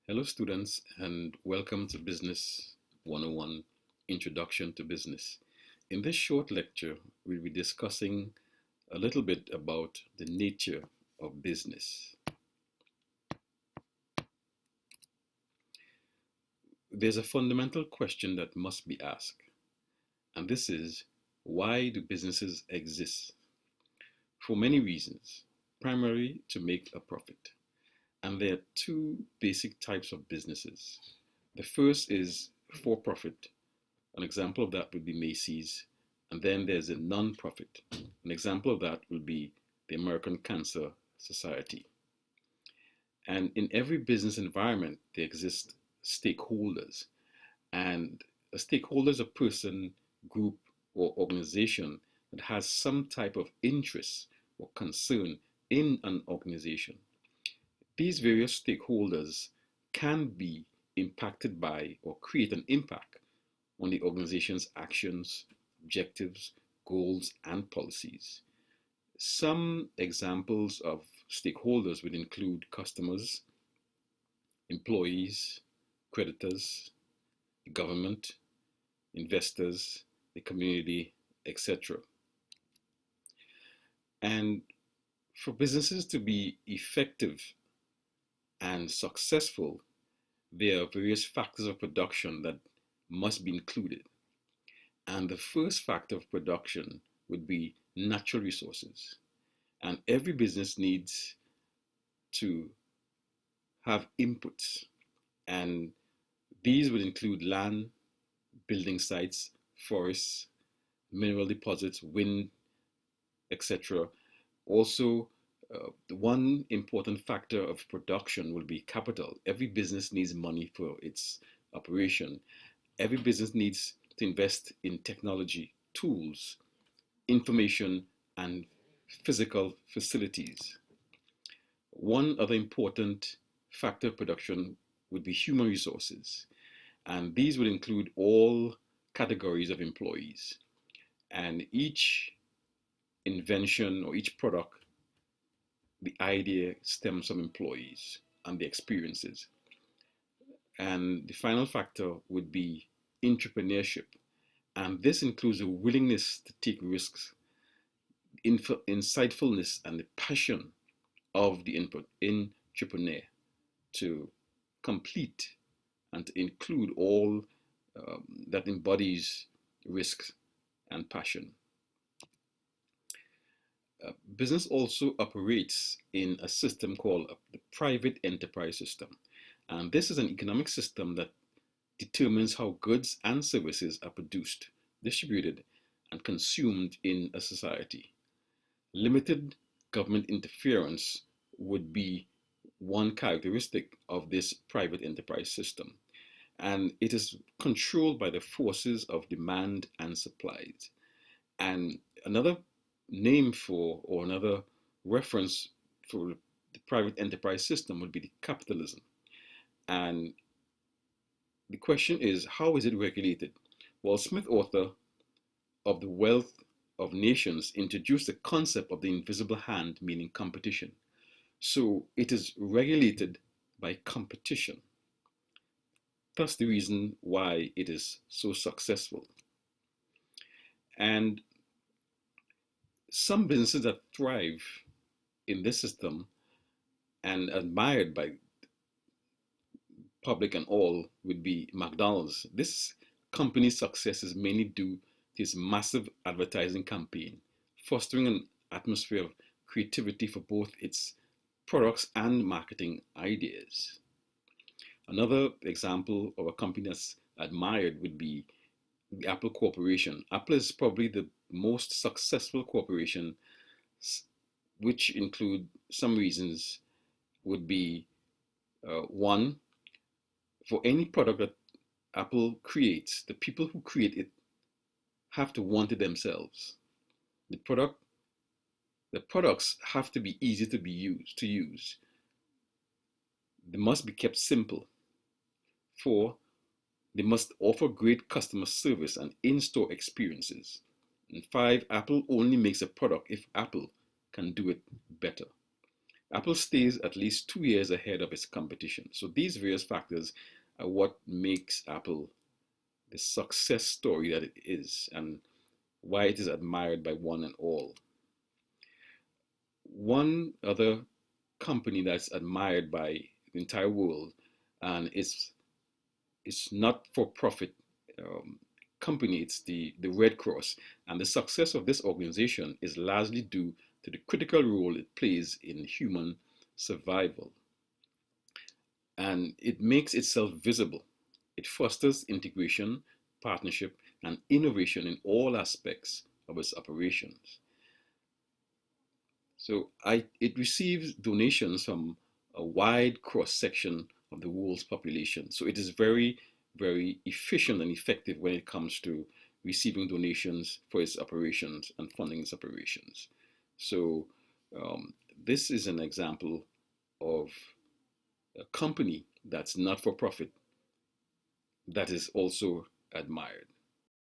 Hello, students, and welcome to Business 101 Introduction to Business. In this short lecture, we'll be discussing a little bit about the nature of business. There's a fundamental question that must be asked, and this is, why do businesses exist? For many reasons, primarily to make a profit. And there are two basic types of businesses. The first is for profit. An example of that would be Macy's. And then there's a non-profit. An example of that will be the American Cancer Society. And in every business environment, there exist stakeholders. And a stakeholder is a person, group, or organization that has some type of interest or concern in an organization. These various stakeholders can be impacted by or create an impact on the organization's actions, objectives, goals, and policies. Some examples of stakeholders would include customers, employees, creditors, the government, investors, the community, etc. And for businesses to be effective and successful, there are various factors of production that must be included. And the first factor of production would be natural resources. And every business needs to have inputs. And these would include land, building sites, forests, mineral deposits, wind, etc. Also, the one important factor of production will be capital. Every business needs money for its operation. Every business needs to invest in technology, tools, information, and physical facilities. One other important factor of production would be human resources, and these would include all categories of employees. And each invention or each product, the idea stems from employees and the experiences. And the final factor would be entrepreneurship. And this includes a willingness to take risks, insightfulness, and the passion of the entrepreneur to complete and to include all that embodies risk and passion. Business also operates in a system called the private enterprise system. And this is an economic system that determines how goods and services are produced, distributed, and consumed in a society. Limited government interference would be one characteristic of this private enterprise system. And it is controlled by the forces of demand and supplies. And another name for, or another reference for the private enterprise system would be the capitalism. And the question is, how is it regulated? Well, Smith, author of The Wealth of Nations, introduced the concept of the invisible hand, meaning competition. So it is regulated by competition. That's the reason why it is so successful. And some businesses that thrive in this system and admired by public and all would be McDonald's. This company's success is mainly due to its massive advertising campaign, fostering an atmosphere of creativity for both its products and marketing ideas. Another example of a company that's admired would be the Apple Corporation. Apple is probably the most successful corporation, which include some reasons would be one, for any product that Apple creates, the people who create it have to want it themselves. The products have to be easy to use. They must be kept simple. 4, they must offer great customer service and in-store experiences. And 5, Apple only makes a product if Apple can do it better. Apple stays at least 2 years ahead of its competition. So these various factors are what makes Apple the success story that it is and why it is admired by one and all. One other company that's admired by the entire world, and it's not for profit um, company, it's the Red Cross. And the success of this organization is largely due to the critical role it plays in human survival. And it makes itself visible. It fosters integration, partnership, and innovation in all aspects of its operations. So it receives donations from a wide cross section of the world's population. So it is very, very efficient and effective when it comes to receiving donations for its operations and funding its operations. So this is an example of a company that's not for profit that is also admired.